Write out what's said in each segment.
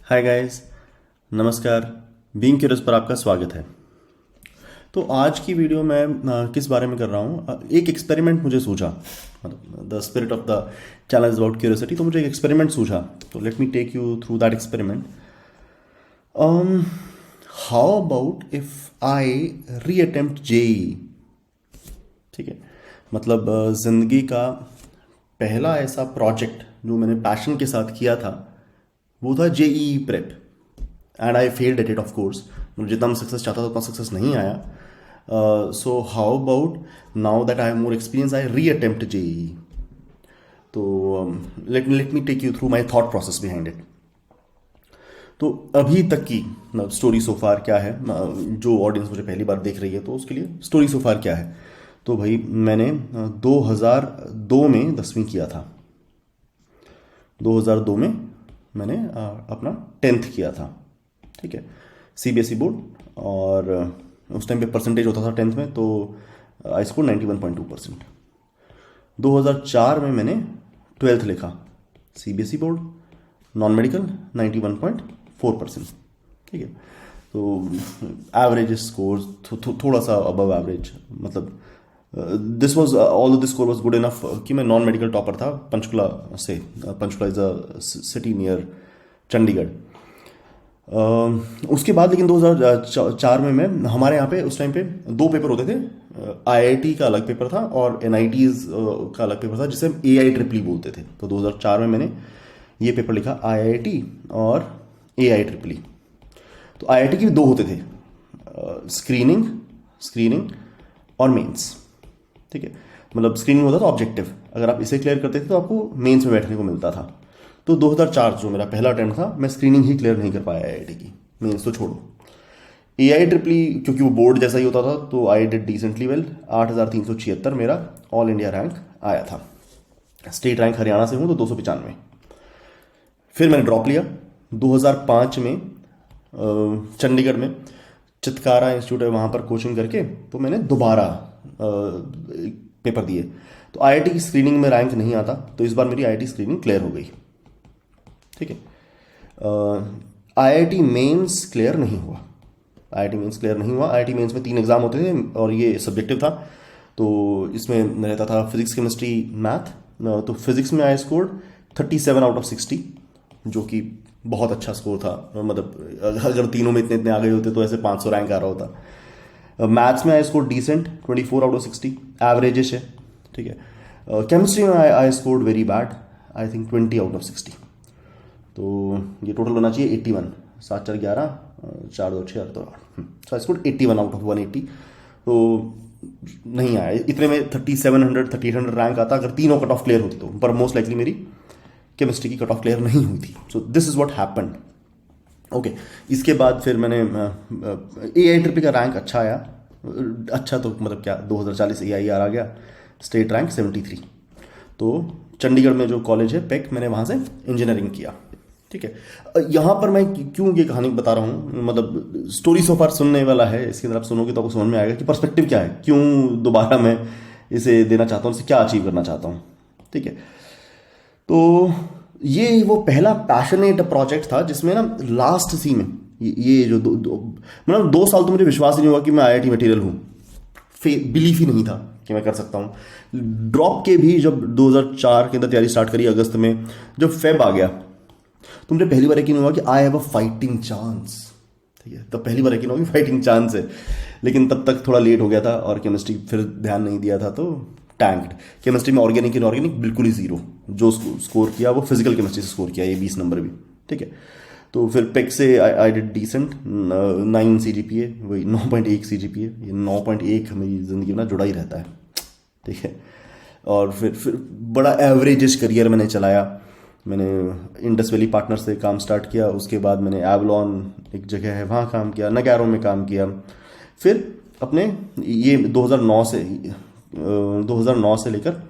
Hi guys, नमस्कार। Being curious पर आपका स्वागत है। तो आज की वीडियो मैं किस बारे में कर रहा हूँ, एक एक्सपेरिमेंट मुझे सूझा। The spirit of the challenge about curiosity, तो मुझे एक एक्सपेरिमेंट सूझा। तो let me take you through that experiment. How about if I reattempt JEE. ठीक है, मतलब जिंदगी का पहला ऐसा प्रोजेक्ट जो मैंने पैशन के साथ किया था वो था JEE prep. And I failed at it of course. जितना मैं सक्सेस चाहता था उतना सक्सेस नहीं आया। So how about now that I have more experience, I reattempt JEE. तो let me take you through my thought process behind it. तो अभी तक की स्टोरी सो फार क्या है, जो ऑडियंस मुझे पहली बार देख रही है तो उसके लिए स्टोरी सो फार क्या है। तो भाई मैंने 2002 में 10वीं किया था। 2002 में मैंने अपना 10th किया था। ठीक है, सीबीएसई बोर्ड। और उस टाइम पे परसेंटेज होता था 10th में, तो आई स्कोर 91.2%। 2004 में मैंने 12th लिखा, सीबीएसई बोर्ड, नॉन मेडिकल, 91.4%। ठीक है, तो एवरेज स्कोर थोड़ा सा अबव एवरेज, मतलब this was all this score was good enough कि मैं नॉन मेडिकल टॉपर था पंचकुला से। Panchkula is a city near Chandigarh. उसके बाद लेकिन 2004 में मैं, हमारे यहाँ पे उस टाइम पे दो पेपर होते थे। आईआईटी का अलग पेपर था और एनआईटीज का अलग पेपर था, जिसे हम एआई ट्रिपली बोलते थे। तो 2004 में मैंने ये पेपर लिखा, आईआईटी और एआई ट्रिपली। तो आईआईटी के भी दो होते थे, स्क्रीनिंग और मेंस। ठीक है, मतलब स्क्रीनिंग होता था ऑब्जेक्टिव, अगर आप इसे क्लियर करते थे तो आपको मेंस में बैठने को मिलता था। तो 2004 जो मेरा पहला अटेम्प्ट था, मैं स्क्रीनिंग ही क्लियर नहीं कर पाया आईआईटी की, मेंस तो छोड़ो। एआई ट्रिपली क्योंकि वो बोर्ड जैसा ही होता था, तो आई डिड डिसेंटली वेल। 8376 मेरा ऑल इंडिया रैंक आया था। स्टेट रैंक हरियाणा से हूँ तो 295। फिर मैंने ड्रॉप लिया 2005 में चंडीगढ़ में चितकारा इंस्टीट्यूट है, वहाँ पर कोचिंग करके तो मैंने दोबारा पेपर दिए। तो आईआईटी की स्क्रीनिंग में रैंक नहीं आता, तो इस बार मेरी आईआईटी स्क्रीनिंग क्लियर हो गई। ठीक है, आईआईटी मेंस क्लियर नहीं हुआ। आईआईटी मेंस में 3 एग्जाम होते थे और ये सब्जेक्टिव था। तो इसमें रहता था फिजिक्स, केमिस्ट्री, मैथ। तो फिजिक्स में आई स्कोर्ड 37 आउट ऑफ 60, जो कि बहुत अच्छा स्कोर था। मतलब अगर तीनों में इतने इतने आ गए होते तो ऐसे 500 रैंक आ रहा होता। मैथ्स में I score decent, 24 out of 60, averagish है। ठीक है, केमिस्ट्री में I scored very bad, I think 20 out of 60। तो ये टोटल होना चाहिए 81, 7 4 11, 4 2 6 8 सो आई स्कोर्ड 81 आउट ऑफ 180। तो नहीं आया इतने में। 3700 3800 रैंक आता अगर तीनों कट ऑफ क्लियर होती तो, पर मोस्ट लाइकली मेरी केमिस्ट्री की कट ऑफ क्लियर नहीं हुई थी। So this is what happened. Okay, इसके बाद फिर मैंने एआई ट्रिपल का रैंक अच्छा आया। अच्छा तो मतलब क्या, 2040 एआई आ गया, स्टेट रैंक 73। तो चंडीगढ़ में जो कॉलेज है पेक, मैंने वहाँ से इंजीनियरिंग किया। ठीक है, यहाँ पर मैं क्यों ये कहानी बता रहा हूँ, मतलब स्टोरी सो फार सुनने वाला है, इसके अंदर आप सुनोगे तो आपको समझ में आएगा कि पर्सपेक्टिव क्या है, क्यों दोबारा मैं इसे देना चाहता हूँ, इसे क्या अचीव करना चाहता हूँ। ठीक है, तो ये वो पहला पैशनेट प्रोजेक्ट था जिसमें ना लास्ट सी में ये जो मतलब 2 साल तो मुझे विश्वास ही नहीं हुआ कि मैं आईआईटी मटेरियल हूँ। बिलीफ ही नहीं था कि मैं कर सकता हूँ। ड्रॉप के भी जब 2004 के अंदर तैयारी स्टार्ट करी अगस्त में, जब फेब आ गया तो मुझे पहली बार यकीन हुआ कि I have a fighting chance. ठीक है, तब पहली बार यकीन हुआ कि फाइटिंग चांस है। लेकिन तब तक थोड़ा लेट हो गया था और केमिस्ट्री फिर ध्यान नहीं दिया था, तो टैंक्ड। केमिस्ट्री में ऑर्गेनिक इनऑर्गेनिक बिल्कुल ही जीरो। जो स्कोर किया वो फिजिकल केमिस्ट्री से स्कोर किया, ये 20 नंबर भी। ठीक है, तो फिर पेक से आई डिड डिसेंट, 9 CGPA, वही 9.1 CGPA। ये 9.1 मेरी जिंदगी में ना जुड़ा ही रहता है। ठीक है, और फिर बड़ा एवरेजिश करियर मैंने चलाया। मैंने इंडस वैली पार्टनर से काम स्टार्ट किया, उसके बाद मैंने एवलॉन एक जगह है वहाँ काम किया, नगैरो में काम किया। फिर अपने ये 2009 से लेकर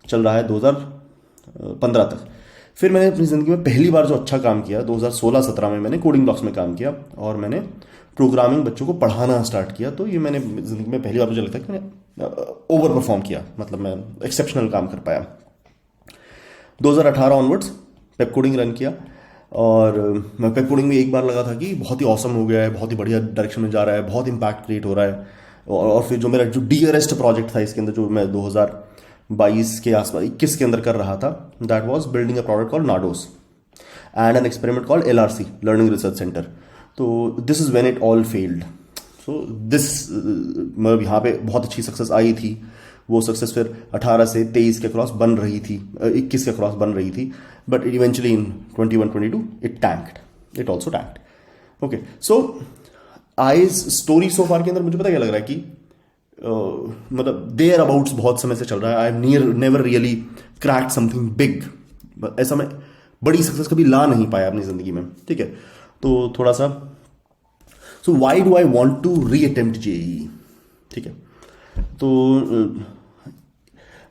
चल रहा है 2015 तक। फिर मैंने अपनी ज़िंदगी में पहली बार जो अच्छा काम किया, 2016-17 में मैंने कोडिंग ब्लॉक्स में काम किया और मैंने प्रोग्रामिंग बच्चों को पढ़ाना स्टार्ट किया। तो ये मैंने ज़िंदगी में पहली बार मुझे लगता है कि मैंने ओवर परफॉर्म किया, मतलब मैं एक्सेप्शनल काम कर पाया। 2018 ऑनवर्ड्स वेब कोडिंग रन किया। और मैं पेप कोडिंग में एक बार लगा था कि बहुत ही औसम हो गया है, बहुत ही बढ़िया डायरेक्शन में जा रहा है, बहुत इम्पैक्ट क्रिएट हो रहा है। और फिर जो मेरा जो डियरेस्ट प्रोजेक्ट था इसके अंदर, जो मैं 2022 के आसपास 21 के अंदर कर रहा था, that was building a product called Nados and an experiment called LRC, learning research center. तो this is when it all failed. So this मतलब यहाँ पे बहुत अच्छी सक्सेस आई थी। वो सक्सेस फिर 18 से 23 के क्रॉस बन रही थी, 21 के क्रॉस बन रही थी, but eventually in 21-22 it tanked, it also tanked. Okay, so आईज स्टोरी सो फार के अंदर मुझे पता क्या लग रहा है कि मतलब देयर अबाउट्स बहुत समय से चल रहा है। I have never really cracked something big. ऐसा मैं बड़ी सक्सेस कभी ला नहीं पाया अपनी जिंदगी में, ठीक है। तो थोड़ा सा, so why do I want to reattempt JEE, ठीक है। तो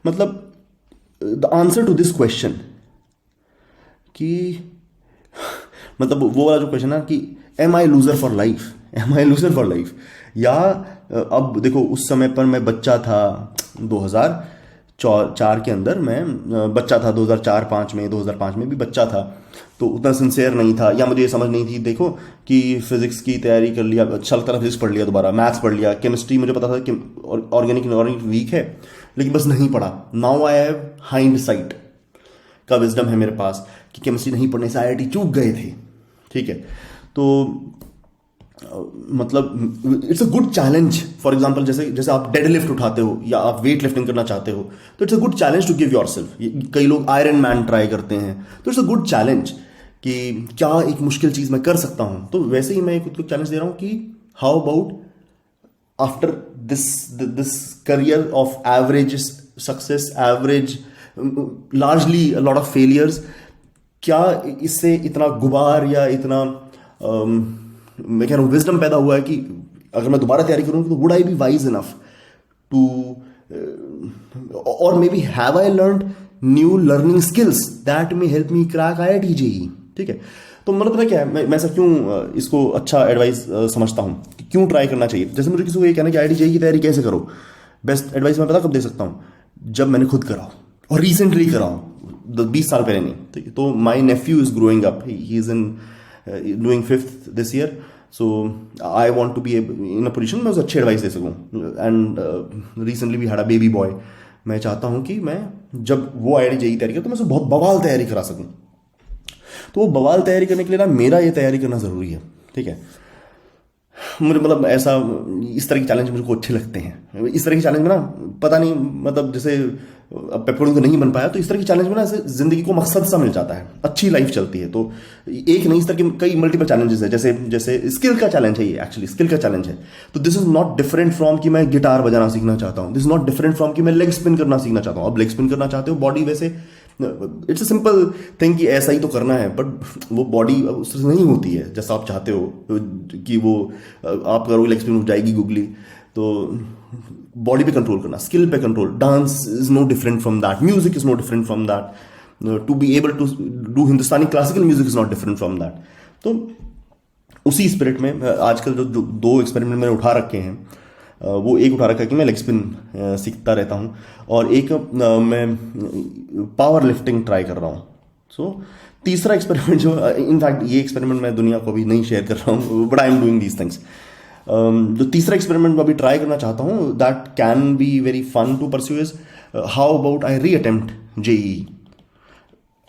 मतलब the answer to this question कि मतलब वो वाला जो क्वेश्चन है कि am I loser for life, am I loser for life, या अब देखो उस समय पर मैं बच्चा था 2004 के अंदर, मैं बच्चा था 2004-5 में, 2005 में भी बच्चा था, तो उतना सिंसियर नहीं था, या मुझे ये समझ नहीं थी देखो कि फिजिक्स की तैयारी कर लिया, अच्छा लगता था, फिजिक्स पढ़ लिया, दोबारा मैथ्स पढ़ लिया, केमिस्ट्री मुझे पता था कि ऑर्गेनिक वीक है, लेकिन बस नहीं पढ़ा। Now I have hind site का विजडम है मेरे पास कि केमिस्ट्री नहीं पढ़ने से IIT चूक गए थे, ठीक है। तो मतलब it's a good challenge. For example जैसे आप डेड लिफ्ट उठाते हो या आप वेट लिफ्टिंग करना चाहते हो, तो it's a good challenge to give your self. कई लोग आयरन मैन ट्राई करते हैं, तो इट्स अ गुड चैलेंज कि क्या एक मुश्किल चीज़ मैं कर सकता हूँ। तो वैसे ही मैं खुद को चैलेंज दे रहा हूँ कि how about after this career of average success, average largely lot of failures, क्या इससे इतना गुबार या इतना मैं कह रहा हूँ विजडम पैदा हुआ है कि अगर मैं दोबारा तैयारी करूँ तो would I be wise enough to, और maybe have I learned new learning skills that may help me crack IIT JEE, ठीक है। तो मतलब पता क्या है, मैं ऐसा क्यों इसको अच्छा एडवाइस समझता हूँ कि क्यों ट्राई करना चाहिए। जैसे मुझे किसी को ये कहना कि IIT JEE की तैयारी कैसे करो, बेस्ट एडवाइस मैं पता कब दे सकता हूँ, जब मैंने खुद करा हो, और रिसेंटली करा हो, 20 साल पहले नहीं, ठीक है। तो my nephew is growing up, he is in doing 5th this year, so I want to be in a position मैं उसे अच्छी एडवाइस दे सकूँ। And recently we had a baby boy. मैं चाहता हूँ कि मैं जब वो IIT JEE तैयारी करे तो मैं उसे बहुत बवाल तैयारी करा सकूँ। तो वो बवाल तैयारी करने के लिए ना मेरा ये तैयारी करना ज़रूरी है, ठीक है। मुझे मतलब ऐसा इस तरह के चैलेंज मुझे को अच्छे लगते हैं। इस तरह के चैलेंज में ना पता नहीं, मतलब जैसे अब पेपरों तो नहीं बन पाया, तो इस तरह के चैलेंज में ना ऐसे जिंदगी को मकसद सा मिल जाता है, अच्छी लाइफ चलती है। तो एक नहीं, इस तरह के कई मल्टीपल चैलेंजेस है। जैसे स्किल का चैलेंज है, ये एक्चुअली स्किल का चैलेंज है। तो this is not different from कि मैं गिटार बजाना सीखना चाहता हूँ, this is not different from कि मैं लेग स्पिन करना सीखना चाहता हूँ। अब लेग स्पिन करना चाहते हो, बॉडी वैसे इट्स अ सिंपल थिंग कि ऐसा ही तो करना है, बट वो बॉडी उससे नहीं होती है जैसा आप चाहते हो कि वो आप करोगे लेग स्पिन हो जाएगी गुगली। तो बॉडी पे कंट्रोल करना, स्किल पे control, dance is no different from that, music is no different from that, to be able to do Hindustani classical music is not different from that. तो उसी spirit में आजकल जो 2 एक्सपेरिमेंट मैंने उठा रखे हैं, वो एक उठा रखा है कि मैं लेग स्पिन सीखता रहता हूँ, और एक मैं पावर लिफ्टिंग ट्राई कर रहा हूँ। सो तीसरा एक्सपेरिमेंट जो, इनफैक्ट ये एक्सपेरिमेंट मैं दुनिया को अभी नहीं शेयर कर रहा हूँ, but I am doing these things. जो तीसरा एक्सपेरिमेंट मैं अभी ट्राई करना चाहता हूँ, that can be very fun to pursue, is how about I reattempt JEE।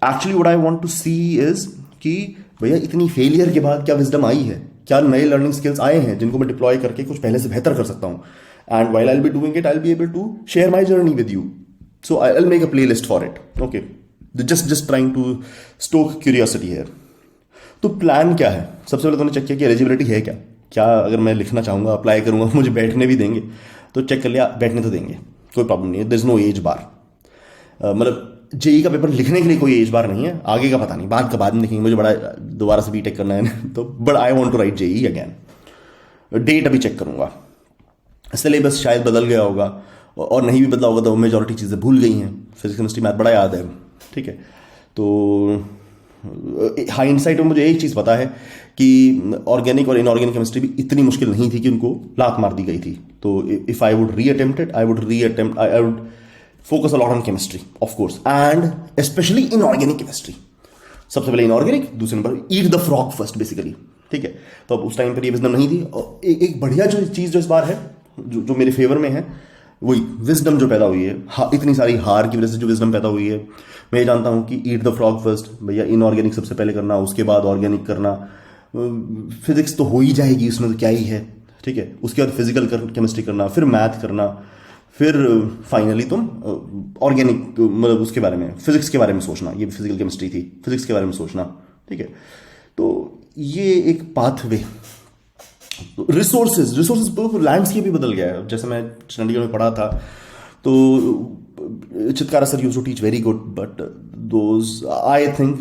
Actually what I want to see is कि भैया इतनी फेलियर के बाद क्या विजडम आई है, क्या नए लर्निंग स्किल्स आए हैं जिनको मैं डिप्लॉय करके कुछ पहले से बेहतर कर सकता हूँ। And while I will be doing it, I will be able to share my journey with you. So I will make a play list for it. Okay, just trying to stoke curiosity है। तो plan क्या है? सबसे पहले तो मैंने check किया कि एलिजिबिलिटी है क्या अगर मैं लिखना चाहूँगा, अप्लाई करूँगा, मुझे बैठने भी देंगे। तो चेक कर लिया, बैठने तो देंगे, कोई प्रॉब्लम नहीं है, देयर इज नो एज बार। मतलब JEE का पेपर लिखने के लिए कोई एज बार नहीं है, आगे का पता नहीं, बाद में देखेंगे। मुझे बड़ा दोबारा से BTech करना है तो, but I want to write JEE again. Date अभी चेक करूँगा, सिलेबस शायद बदल गया होगा, और नहीं भी बदला होगा तो मेजॉरिटी चीज़ें भूल गई हैं। फिजिक्स केमिस्ट्री मैथ बड़ा याद है, ठीक है। तो हाइंडसाइट में मुझे एक चीज़ पता है कि ऑर्गेनिक और इनऑर्गेनिक केमिस्ट्री भी इतनी मुश्किल नहीं थी कि उनको लात मार दी गई थी। तो if I would reattempt it, I would focus a lot on chemistry, of course, and especially inorganic chemistry. सबसे पहले इनऑर्गेनिक, दूसरे number eat the frog first basically, ठीक है। तो अब उस टाइम पर ये विजडम नहीं थी। और एक बढ़िया जो चीज़ जो इस बार है, जो मेरे फेवर में है, वही विजडम जो पैदा हुई है, इतनी सारी हार की वजह से जो विजडम पैदा हुई है। मैं ये जानता हूँ कि ईट द फ्रॉग फर्स्ट, भैया इनऑर्गेनिक सबसे पहले करना, उसके बाद ऑर्गेनिक करना। फिजिक्स तो हो ही जाएगी उसमें, तो क्या ही है, ठीक है। उसके बाद फिजिकल केमिस्ट्री करना, फिर मैथ करना, फिर फाइनली तुम ऑर्गेनिक मतलब उसके बारे में, फिजिक्स के बारे में सोचना। ये फिजिकल केमिस्ट्री थी, फिजिक्स के बारे में सोचना, ठीक है। तो ये एक पाथवे। रिसोर्सेज लैंडस्केप ही बदल गया है। जैसे मैं चंडीगढ़ में पढ़ा था, तो Chitkara sir use to teach very good, but those I think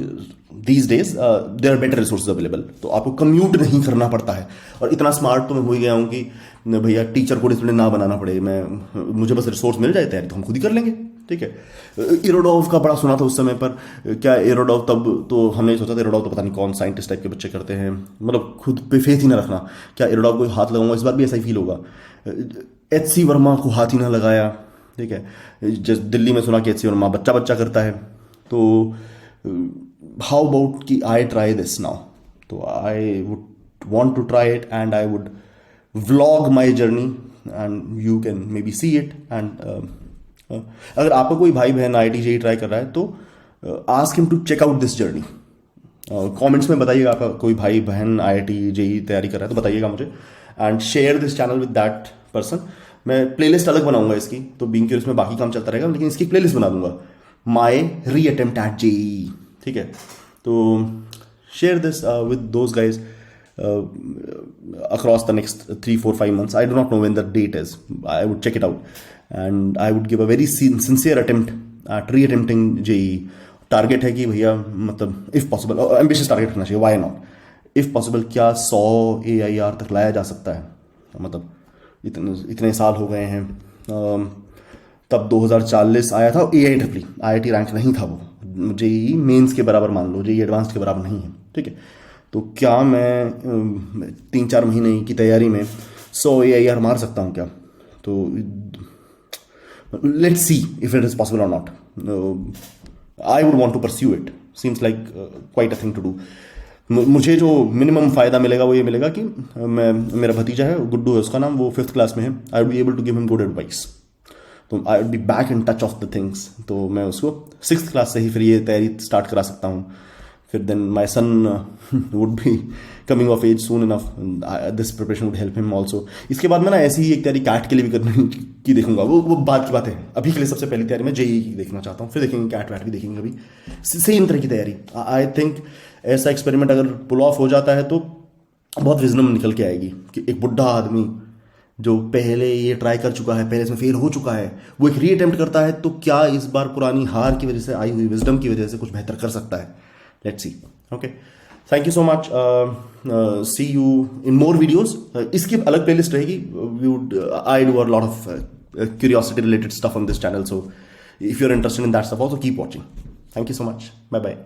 these days there are better resources available. तो आपको कम्यूट नहीं करना पड़ता है। और इतना स्मार्ट तो मैं हो ही गया हूँ कि भैया टीचर को डिसिप्लिन ना बनाना पड़े, मुझे बस रिसोर्स मिल जाए तैयारी तो हम खुद ही कर लेंगे, ठीक है। एरोडॉव का बड़ा सुना था उस समय पर। क्या एरोडॉव, तब तो हमने सोचा था एरोडॉव तो पता नहीं कौन साइंटिस्ट टाइप के बच्चे करते हैं, मतलब खुद पे फेथ ही ना रखना। क्या एरोडॉव को हाथ लगाऊंगा, इस बार भी ऐसा ही फील होगा। HC वर्मा को हाथ ही ना लगाया, ठीक है। जैसे दिल्ली में सुना कि HC वर्मा बच्चा करता है। तो हाउ अबाउट कि आई ट्राई दिस नाउ। तो I would want to try it and I would vlog my journey and you can maybe see it. And अगर आपका कोई भाई बहन IIT JEE ट्राई कर रहा है तो ask him to check out this journey. Comments में बताइएगा, आपका कोई भाई बहन IIT JEE तैयारी कर रहा है तो बताइएगा मुझे, and share this channel with that person. मैं प्लेलिस्ट अलग बनाऊंगा इसकी, तो बीइंग क्यूरियस में बाकी काम चलता रहेगा, लेकिन इसकी प्लेलिस्ट बना दूंगा, माई री अटेम्प्ट एट JEE, ठीक है। तो share this with those guys across the next 3, 4, 5 months. I do not know when the date is. I would check it out and I would give a very sincere attempt at re-attempting JEE. Target है कि भैया मतलब if possible, ambitious target रखना चाहिए, why not. If possible क्या 100 AIR तक लाया जा सकता है। मतलब इतने साल हो गए हैं। तब 2040 आया था AIEEE, IIT रैंक नहीं था वो। JEE मेंस के बराबर मान लो, JEE एडवांस्ड के बराबर नहीं है, ठीक है। तो क्या मैं 3-4 महीने की तैयारी में 100 AIR मार सकता हूँ क्या? तो let's see if it is possible और not. I would want to pursue it, seems like quite a thing to do. मुझे जो मिनिमम फायदा मिलेगा वो ये मिलेगा कि मेरा भतीजा है, गुड्डू है उसका नाम, वो 5th क्लास में है। I would be able to give him good advice. तो I would be back in touch of the things. तो मैं उसको 6th क्लास से ही फिर ये तैयारी स्टार्ट करा सकता हूँ। फिर then my son would be coming of age soon enough, this preparation would help him also. इसके बाद मैं ना ऐसी ही एक तैयारी कैट के लिए भी करने की देखूंगा, वो बात की बात है। अभी के लिए सबसे पहली तैयारी मैं JEE की देखना चाहता हूँ, फिर देखेंगे कैट वैट भी देखेंगे कभी। सेम तरह की तैयारी। आई थिंक ऐसा एक्सपेरिमेंट अगर पुल ऑफ हो जाता है तो बहुत विजडम निकल के आएगी कि एक बुढ़ा आदमी जो पहले ये ट्राई कर चुका है, पहले इसमें फेल हो चुका है, वो एक री अटेम्प्ट करता है, तो क्या इस बार पुरानी हार की वजह से आई हुई विजडम की वजह से कुछ बेहतर कर सकता है। Let's see. Okay. Thank you so much. See you in more videos. इसकी अलग playlist रहेगी. I do a lot of curiosity related stuff on this channel. So if you're interested in that stuff, also keep watching. Thank you so much. Bye bye.